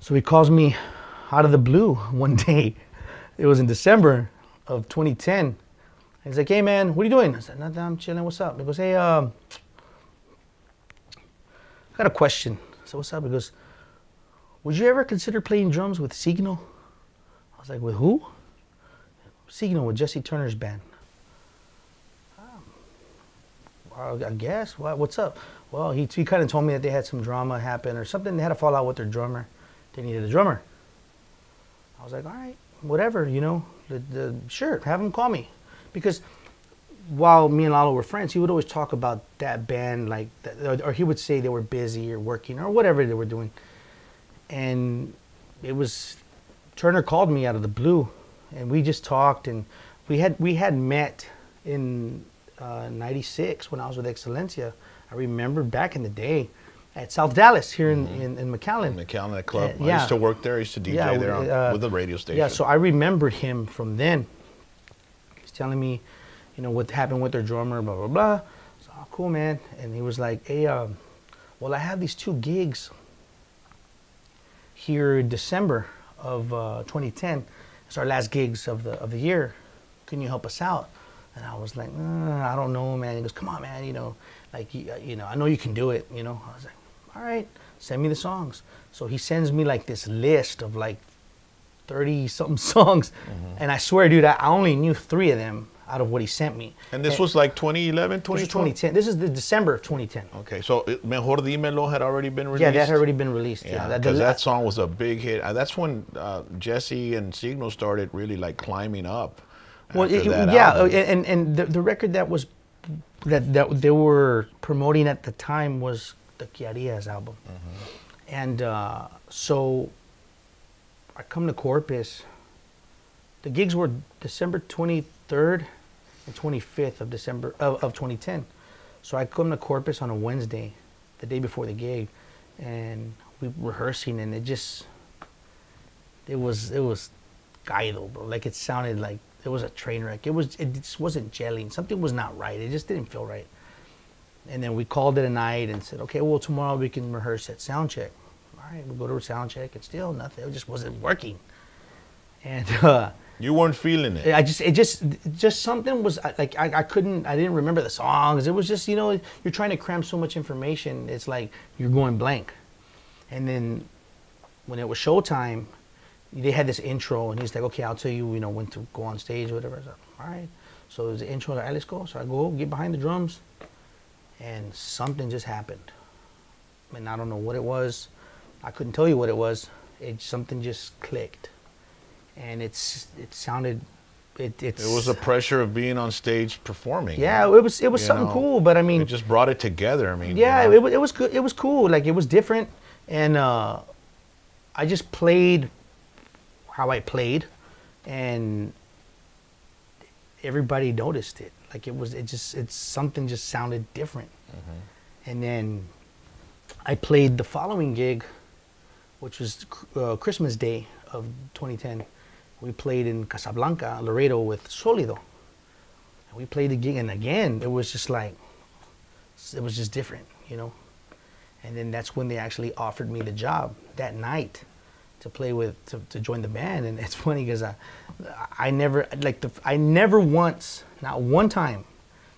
So he calls me out of the blue one day. It was in December of 2010. He's like, hey, man, what are you doing? I said, nothing, I'm chilling. What's up? He goes, hey, I got a question. So what's up? He goes, would you ever consider playing drums with Siggno? I was like, with who? Siggno, with Jesse Turner's band. I guess. What's up? Well, he kind of told me that they had some drama happen or something. They had a fallout with their drummer. They needed a drummer. I was like, all right, whatever, you know. Sure, have him call me. Because while me and Lalo were friends, he would always talk about that band, like, or he would say they were busy or working or whatever they were doing. And it was, Turner called me out of the blue, and we just talked, and we had met in '96 when I was with Excelencia. I remember back in the day at South Dallas here in McAllen. McAllen, the club. Yeah. I used to work there. I used to DJ there with the radio station. Yeah, so I remembered him from then. He's telling me, you know, what happened with their drummer, blah, blah, blah. So, oh, cool, man. And he was like, hey, well, I have these 2 gigs here in December of 2010. It's our last gigs of the year. Can you help us out? And I was like, I don't know, man. He goes, come on, man, you know, like, you know, I know you can do it, you know. I was like, all right, send me the songs. So he sends me like this list of like 30-something songs. And I swear, dude, I only knew 3 of them out of what he sent me. And this was like 2011, 2012? This is 2010. This is the December of 2010. Okay, so Mejor Dímelo had already been released? Yeah, that had already been released. Yeah, because that song was a big hit. That's when Jesse and Siggno started really like climbing up. Well, and the record that was that they were promoting at the time was the Quiarías album. And so I come to Corpus. The gigs were December 23rd and 25th of December of 2010. So I come to Corpus on a Wednesday, the day before the gig, and we were rehearsing, and it was caído, bro. Like, it sounded like it was a train wreck. It just wasn't gelling. Something was not right. It just didn't feel right. And then we called it a night and said, okay, well, tomorrow we can rehearse at sound check. All right, we go to a sound check, and still nothing. It just wasn't working. And you weren't feeling it. It just something was like I didn't remember the songs. It was just, you know, you're trying to cram so much information. It's like you're going blank. And then when it was showtime, they had this intro, and he's like, okay, I'll tell you, you know, when to go on stage or whatever. I was like, all right. So there's the intro, like, all right, let's go. So I go, get behind the drums, and something just happened. And I don't know what it was. I couldn't tell you what it was. Something just clicked. And it sounded, it was the pressure of being on stage performing. Yeah, it was something cool, but I mean, it just brought it together. I mean, yeah, you know? it was good. It was cool. Like, it was different, and I just played how I played, and everybody noticed it. Like, something just sounded different. And then I played the following gig, which was Christmas Day of 2010. We played in Casablanca, Laredo, with Solido. And we played the gig, and again, it was just like, it was just different, you know. And then that's when they actually offered me the job that night to play with, to join the band. And it's funny because I never once, not one time,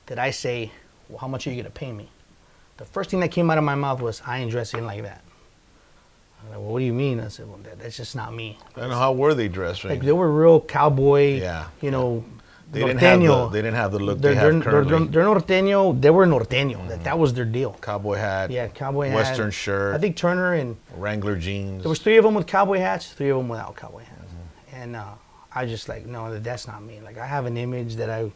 did I say, well, how much are you gonna pay me? The first thing that came out of my mouth was, I ain't dressing like that. I'm like, well, what do you mean? I said, well, that's just not me. And how were they dressed? Like, they were real cowboy, you know, they norteño. They didn't have the look they have currently. They're norteño. They were norteño. That was their deal. Cowboy hat. Yeah, cowboy hat. Western shirt. I think Turner and Wrangler jeans. There was 3 of them with cowboy hats, 3 of them without cowboy hats. And I just like, no, that's not me. Like, I have an image that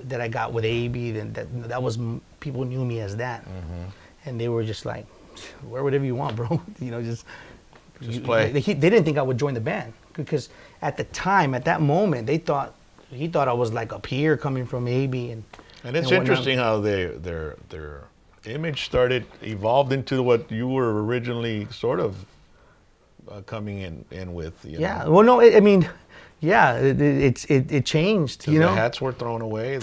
that I got with AB. That was, people knew me as that. And they were just like, wear whatever you want, bro. You know, just play. They didn't think I would join the band, because at the time, at that moment, he thought I was like a peer coming from AB. And it's interesting how their image evolved into what you were originally sort of coming in with. You know? Well, no, I mean, yeah, it changed. You know, the hats were thrown away.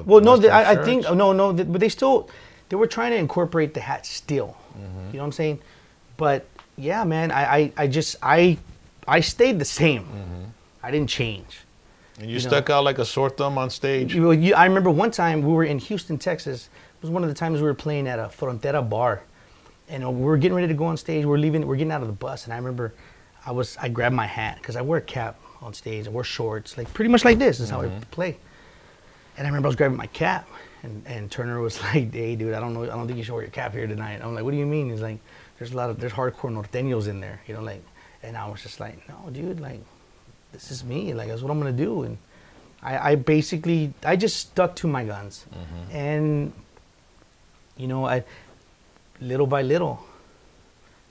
Well, no, I think but they were trying to incorporate the hat still. You know what I'm saying? But yeah, man, I stayed the same. I didn't change. And you stuck out like a sore thumb on stage. I remember one time we were in Houston, Texas. It was one of the times we were playing at a Frontera bar, and we were getting ready to go on stage. We're getting out of the bus, and I remember I grabbed my hat because I wear a cap on stage. I wear shorts, like pretty much like this. This is how I play. And I remember I was grabbing my cap, and Turner was like, "Hey, dude, I don't think you should wear your cap here tonight." I'm like, "What do you mean?" He's like, "There's hardcore norteños in there, you know, like." And I was just like, "No, dude, like, this is me. Like, that's what I'm gonna do." And I basically just stuck to my guns, and you know, little by little,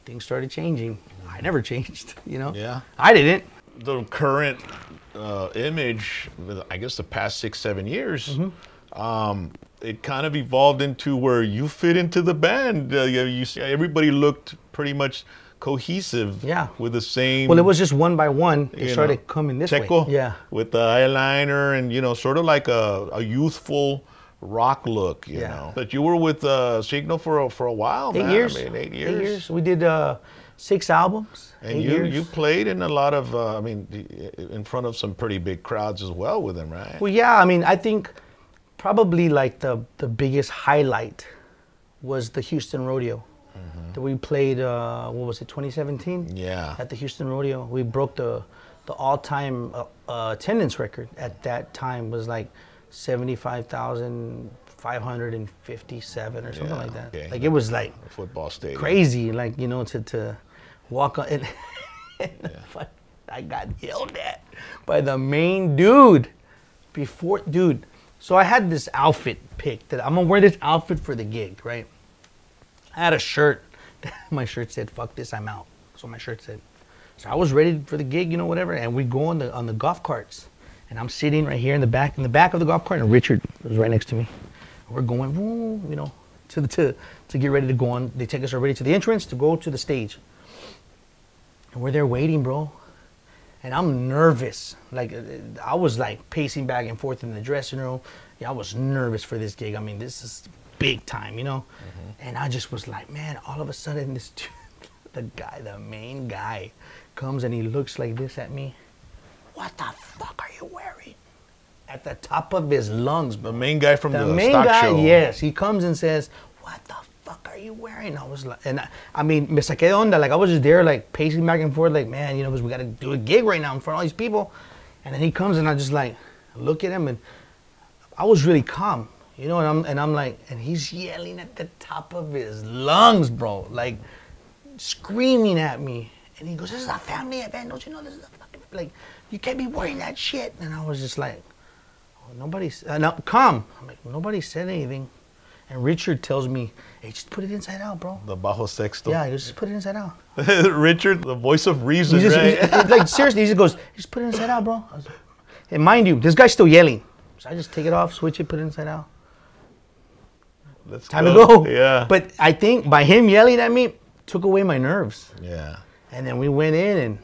things started changing. I never changed, you know. Yeah. I didn't. The current image, I guess the past 6-7 years, it kind of evolved into where you fit into the band. You see, everybody looked pretty much cohesive. Yeah. With the same. Well, it was just one by one. It started coming this Checo, way. Yeah. With the eyeliner and, you know, sort of like a youthful rock look, you know. But you were with Siggno for a while, 8 man. years. I mean, 8 years. 8 years. We did 6 albums. And you played in a lot of, I mean, in front of some pretty big crowds as well with them, right? Well, yeah. I mean, I think probably like the biggest highlight was the Houston Rodeo. That we played, what was it, 2017? Yeah. At the Houston Rodeo. We broke the all-time attendance record at that time was like 75,557 or something like that. Okay. Like it was like a football stadium. Crazy, like, you know, to walk on and I got yelled at by the main dude dude. So I had this outfit picked that I'm gonna wear this outfit for the gig, right? I had a shirt. My shirt said, "Fuck this, I'm out." So my shirt said. So I was ready for the gig, you know, whatever. And we go on the golf carts, and I'm sitting right here in the back of the golf cart, and Richard was right next to me. We're going, woo, you know, to get ready to go on. They take us already to the entrance to go to the stage. And we're there waiting, bro. And I'm nervous. Like I was like pacing back and forth in the dressing room. Yeah, I was nervous for this gig. I mean, this is big time, you know. And I just was like, man, all of a sudden this dude, the main guy comes and he looks like this at me. What the fuck are you wearing? At the top of his lungs, bro. The main guy from the main stock guy, show. yes. He comes and says, "What the fuck are you wearing?" I was like, and I mean, me saqué de onda. Like I was just there, like pacing back and forth, like, man, you know, because we got to do a gig right now in front of all these people. And then he comes and I just like look at him, and I was really calm. You know, and I'm like, and he's yelling at the top of his lungs, bro, like screaming at me. And he goes, "This is a family event, don't you know? This is a fucking, like, you can't be wearing that shit." And I was just like, oh, nobody's, no, calm. I'm like, nobody said anything. And Richard tells me, "Hey, just put it inside out, bro." The bajo sexto. Yeah, he goes, "Just put it inside out." Richard, the voice of reason, right? Like, seriously, he just goes, "Just put it inside out, bro." I was like, and mind you, this guy's still yelling. So I just take it off, switch it, put it inside out. Time to go. Yeah. But I think by him yelling at me, took away my nerves. Yeah. And then we went in and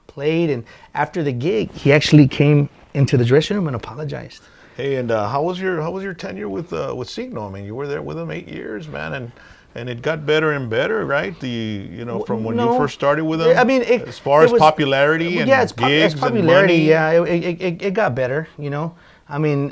played. And after the gig, he actually came into the dressing room and apologized. Hey, and how was your tenure with Siggno? I mean, you were there with him 8 years, man, and it got better and better, right? From when you first started with him. I mean, as far as popularity and it's gigs popularity. and money. Yeah, it got better. You know, I mean.